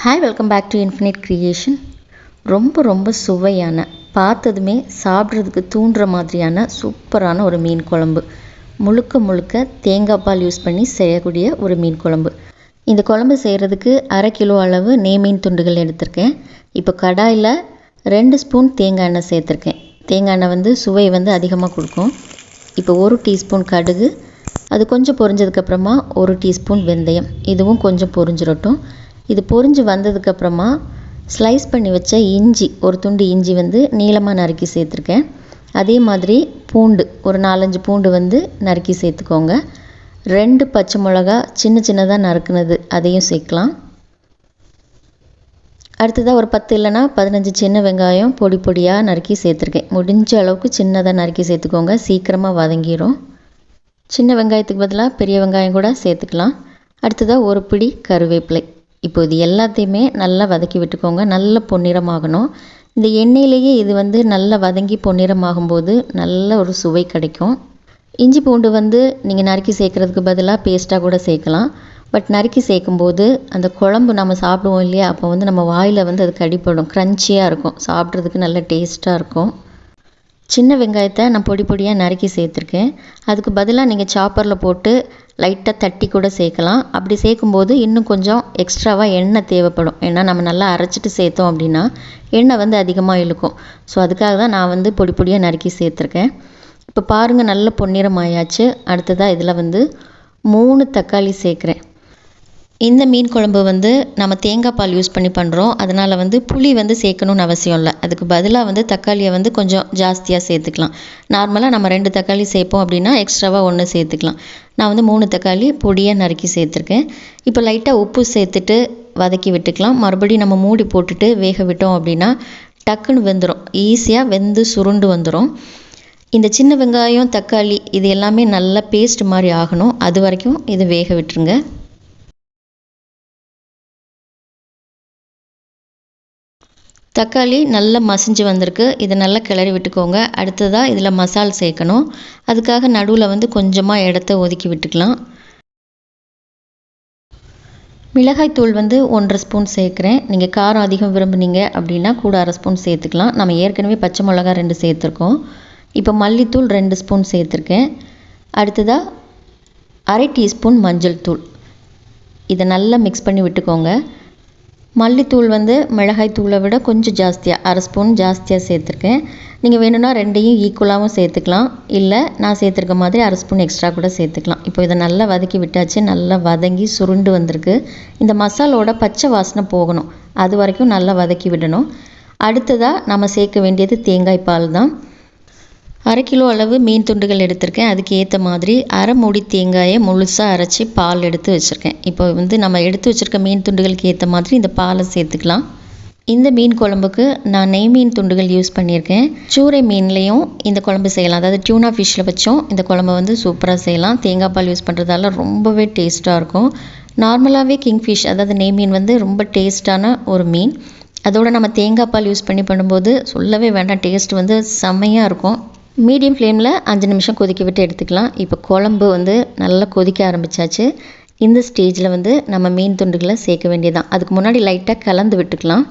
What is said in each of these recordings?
Hi, welcome back to infinite creation. ரொம்ப சுவையான, பார்த்ததுமே சாப்பிட்றதுக்கு தூண்டுற மாதிரியான சூப்பரான ஒரு மீன் குழம்பு. முழுக்க தேங்காய் பால் யூஸ் பண்ணி செய்யக்கூடிய ஒரு மீன் குழம்பு. இந்த குழம்பு செய்கிறதுக்கு 1/2 கிலோ அளவு நெய்மீன் துண்டுகள் எடுத்திருக்கேன். இப்போ கடாயில் 2 ஸ்பூன் தேங்காய் எண்ணெய் சேர்த்துருக்கேன். தேங்காய் எண்ணெய் சுவை அதிகமாக கொடுக்கும். இப்போ 1 டீஸ்பூன் கடுகு, அது கொஞ்சம் பொரிஞ்சதுக்கப்புறமா 1 டீஸ்பூன் வெந்தயம், இதுவும் கொஞ்சம் பொரிஞ்சிடட்டும். இது பொரிஞ்சு வந்ததுக்கப்புறமா ஸ்லைஸ் பண்ணி வச்ச இஞ்சி, ஒரு துண்டு இஞ்சி நீளமாக நறுக்கி சேர்த்துருக்கேன். அதே மாதிரி பூண்டு, ஒரு 4-5 பூண்டு நறுக்கி சேர்த்துக்கோங்க. 2 பச்சை மிளகா சின்னதாக நறுக்குனது, அதையும் சேர்க்கலாம். அடுத்ததாக ஒரு 10 இல்லைனா 15 சின்ன வெங்காயம் பொடியாக நறுக்கி சேர்த்துருக்கேன். முடிஞ்ச அளவுக்கு சின்னதாக நறுக்கி சேர்த்துக்கோங்க, சீக்கிரமாக வதங்கிடும். சின்ன வெங்காயத்துக்கு பதிலாக பெரிய வெங்காயம் கூட சேர்த்துக்கலாம். அடுத்ததாக ஒரு பிடி கருவேப்பிலை. இப்போ இது எல்லாத்தையுமே நல்லா வதக்கி விட்டுக்கோங்க. நல்ல பொன்னிறமாகணும். இந்த எண்ணெயிலேயே இது நல்லா வதங்கி பொன்னிறமாகும்போது நல்ல ஒரு சுவை கிடைக்கும். இஞ்சி பூண்டு நீங்கள் நறுக்கி சேர்க்குறதுக்கு பதிலாக பேஸ்ட்டாக கூட சேர்க்கலாம். பட் நறுக்கி சேர்க்கும்போது அந்த குழம்பு நம்ம சாப்பிடுவோம் இல்லையா, அப்போ நம்ம வாயில் அது கடிப்படும், க்ரன்ச்சியாக இருக்கும், சாப்பிட்றதுக்கு நல்ல டேஸ்ட்டாக இருக்கும். சின்ன வெங்காயத்தை நான் பொடியாக நறுக்கி சேர்த்துருக்கேன். அதுக்கு பதிலாக நீங்கள் சாப்பரில் போட்டு லைட்டாக தட்டி கூட சேர்க்கலாம். அப்படி சேர்க்கும்போது இன்னும் கொஞ்சம் எக்ஸ்ட்ராவாக எண்ணெய் தேவைப்படும். ஏன்னா நம்ம நல்லா அரைச்சிட்டு சேர்த்தோம் அப்படின்னா எண்ணெய் அதிகமாக இழுக்கும். ஸோ அதுக்காக தான் நான் பொடியாக நறுக்கி சேர்த்துருக்கேன். இப்போ பாருங்கள், நல்ல பொன்னிறம் ஆயாச்சு. அடுத்ததாக இதில் 3 தக்காளி சேர்க்குறேன். இந்த மீன் குழம்பு நம்ம தேங்காய் பால் யூஸ் பண்ணி பண்ணுறோம். அதனால் புளி சேர்க்கணுன்னு அவசியம் இல்லை. அதுக்கு பதிலாக தக்காளியை கொஞ்சம் ஜாஸ்தியாக சேர்த்துக்கலாம். நார்மலாக நம்ம 2 தக்காளி சேர்ப்போம் அப்படின்னா எக்ஸ்ட்ராவாக 1 சேர்த்துக்கலாம். நான் 3 தக்காளி பொடியாக நறுக்கி சேர்த்துருக்கேன். இப்போ லைட்டாக உப்பு சேர்த்துட்டு வதக்கி விட்டுக்கலாம். மறுபடியும் நம்ம மூடி போட்டுட்டு வேக விட்டோம் அப்படின்னா டக்குன்னு வெந்துடும், ஈஸியாக வெந்து சுருண்டு வந்துடும். இந்த சின்ன வெங்காயம், தக்காளி இது எல்லாமே நல்லா பேஸ்ட் மாதிரி ஆகணும். அது வரைக்கும் இது வேக விட்டுருங்க. தக்காளி நல்லா மசிஞ்சு வந்திருக்கு. இதை நல்லா கிளறி விட்டுக்கோங்க. அடுத்ததாக இதில் மசால் சேர்க்கணும். அதுக்காக நடுவில் கொஞ்சமாக இடத்த ஒதுக்கி விட்டுக்கலாம். மிளகாய்த்தூள் 1.5 ஸ்பூன் சேர்க்குறேன். நீங்கள் காரம் அதிகம் விரும்புனீங்க அப்படின்னா கூட 1/2 ஸ்பூன் சேர்த்துக்கலாம். நம்ம ஏற்கனவே பச்சை மிளகா 2 சேர்த்துருக்கோம். இப்போ மல்லித்தூள் 2 ஸ்பூன் சேர்த்துருக்கேன். அடுத்ததாக 1/2 டீஸ்பூன் மஞ்சள் தூள். இதை நல்லா மிக்ஸ் பண்ணி விட்டுக்கோங்க. மல்லித்தூள் மிளகாய் தூளை விட கொஞ்சம் ஜாஸ்தியாக 1/2 ஸ்பூன் ஜாஸ்தியாக சேர்த்துருக்கேன். நீங்கள் வேணும்னா 2ஐயும் ஈக்குவலாகவும் சேர்த்துக்கலாம். இல்லை நான் சேர்த்துருக்க மாதிரி 1/2 ஸ்பூன் எக்ஸ்ட்ரா கூட சேர்த்துக்கலாம். இப்போ இதை நல்லா வதக்கி விட்டாச்சு. நல்லா வதங்கி சுருண்டு வந்திருக்கு. இந்த மசாலோட பச்சை வாசனை போகணும், அது வரைக்கும் நல்லா வதக்கி விடணும். அடுத்ததாக நம்ம சேர்க்க வேண்டியது தேங்காய் பால் தான். 1/2 கிலோ அளவு மீன் துண்டுகள் எடுத்திருக்கேன். அதுக்கு ஏற்ற மாதிரி 1/2 மூடி தேங்காயை முழுசாக அரைச்சி பால் எடுத்து வச்சுருக்கேன். இப்போ நம்ம எடுத்து வச்சுருக்க மீன் துண்டுகளுக்கு ஏற்ற மாதிரி இந்த பாலை சேர்த்துக்கலாம். இந்த மீன் குழம்புக்கு நான் நெய் மீன் துண்டுகள் யூஸ் பண்ணியிருக்கேன். சூறை மீன்லேயும் இந்த குழம்பு செய்யலாம். அதாவது டியூனா ஃபிஷ்ஷில் வச்சும் இந்த குழம்பு சூப்பராக செய்யலாம். தேங்காய் பால் யூஸ் பண்ணுறதால ரொம்பவே டேஸ்ட்டாக இருக்கும். நார்மலாகவே கிங்ஃபிஷ், அதாவது நெய் மீன் ரொம்ப டேஸ்ட்டான ஒரு மீன். அதோடு நம்ம தேங்காய் பால் யூஸ் பண்ணி பண்ணும்போது சொல்லவே வேண்டாம், டேஸ்ட் செம்மையாக இருக்கும். மீடியம் ஃப்ளேமில் 5 நிமிஷம் கொதிக்க விட்டு எடுத்துக்கலாம். இப்போ குழம்பு நல்லா கொதிக்க ஆரம்பித்தாச்சு. இந்த ஸ்டேஜில் நம்ம மீன் துண்டுகளை சேர்க்க வேண்டியதான். அதுக்கு முன்னாடி லைட்டாக கலந்து விட்டுக்கலாம்.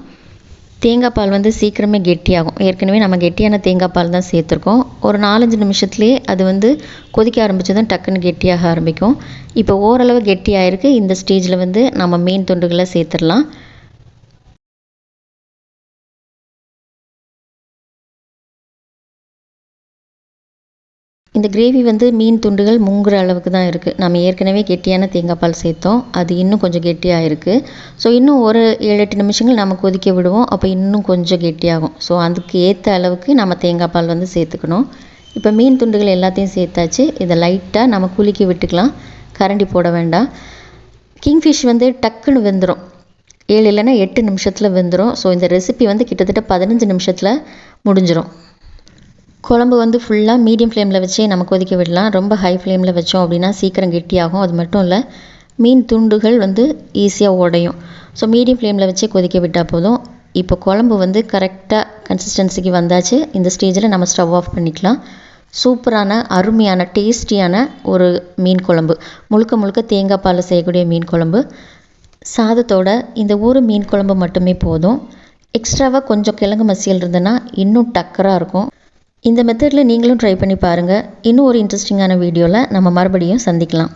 தேங்காய் பால் சீக்கிரமே கெட்டியாகும். ஏற்கனவே நம்ம கெட்டியான தேங்காய் பால் தான் சேர்த்துருக்கோம். ஒரு 4-5 நிமிஷத்துலேயே அது கொதிக்க ஆரம்பித்ததும் டக்குன்னு கெட்டியாக ஆரம்பிக்கும். இப்போ ஓரளவு கெட்டியாயிருக்கு. இந்த ஸ்டேஜில் நம்ம மீன் துண்டுகளை சேர்த்துடலாம். இந்த கிரேவி மீன் துண்டுகள் முங்குற அளவுக்கு தான் இருக்குது. நம்ம ஏற்கனவே கெட்டியான தேங்காய் பால் சேர்த்தோம், அது இன்னும் கொஞ்சம் கெட்டியாக இருக்குது. ஸோ இன்னும் ஒரு 7-8 நிமிஷங்கள் நம்ம கொதிக்க விடுவோம். அப்போ இன்னும் கொஞ்சம் கெட்டியாகும். ஸோ அதுக்கு ஏற்ற அளவுக்கு நம்ம தேங்காய் பால் சேர்த்துக்கணும். இப்போ மீன் துண்டுகள் எல்லாத்தையும் சேர்த்தாச்சு. இதை லைட்டாக நம்ம குலுக்கி விட்டுக்கலாம், கரண்டி போட வேண்டாம். கிங்ஃபிஷ் டக்குன்னு வெந்துடும். 7 இல்லைன்னா 8 நிமிஷத்தில் வெந்துடும். ஸோ இந்த ரெசிபி கிட்டத்தட்ட 15 நிமிஷத்தில் முடிஞ்சிடும். குழம்பு ஃபுல்லாக மீடியம் ஃப்ளேமில் வச்சே நம்ம கொதிக்க விடலாம். ரொம்ப ஹை ஃப்ளேமில் வச்சோம் அப்படின்னா சீக்கிரம் கெட்டியாகும். அது மட்டும் இல்லை, மீன் துண்டுகள் ஈஸியாக உடையும். ஸோ மீடியம் ஃப்ளேமில் வச்சே கொதிக்க விட்டால் போதும். இப்போ குழம்பு கரெக்டாக கன்சிஸ்டன்சிக்கு வந்தாச்சு. இந்த ஸ்டேஜில் நம்ம ஸ்டவ் ஆஃப் பண்ணிக்கலாம். சூப்பரான, அருமையான, டேஸ்டியான ஒரு மீன் குழம்பு, முழுக்க தேங்காய் பால் செய்யக்கூடிய மீன் குழம்பு சாதத்தோட இந்த ஒரு மீன் குழம்பு மட்டுமே போதும். எக்ஸ்ட்ராவாக கொஞ்சம் கிழங்கு மசியல் இருந்ததுன்னா இன்னும் டக்கராக இருக்கும். இந்த மெத்தடில் நீங்களும் ட்ரை பண்ணி பாருங்கள். இன்னும் ஒரு இன்ட்ரெஸ்டிங்கான வீடியோவில் நம்ம மறுபடியும் சந்திக்கலாம்.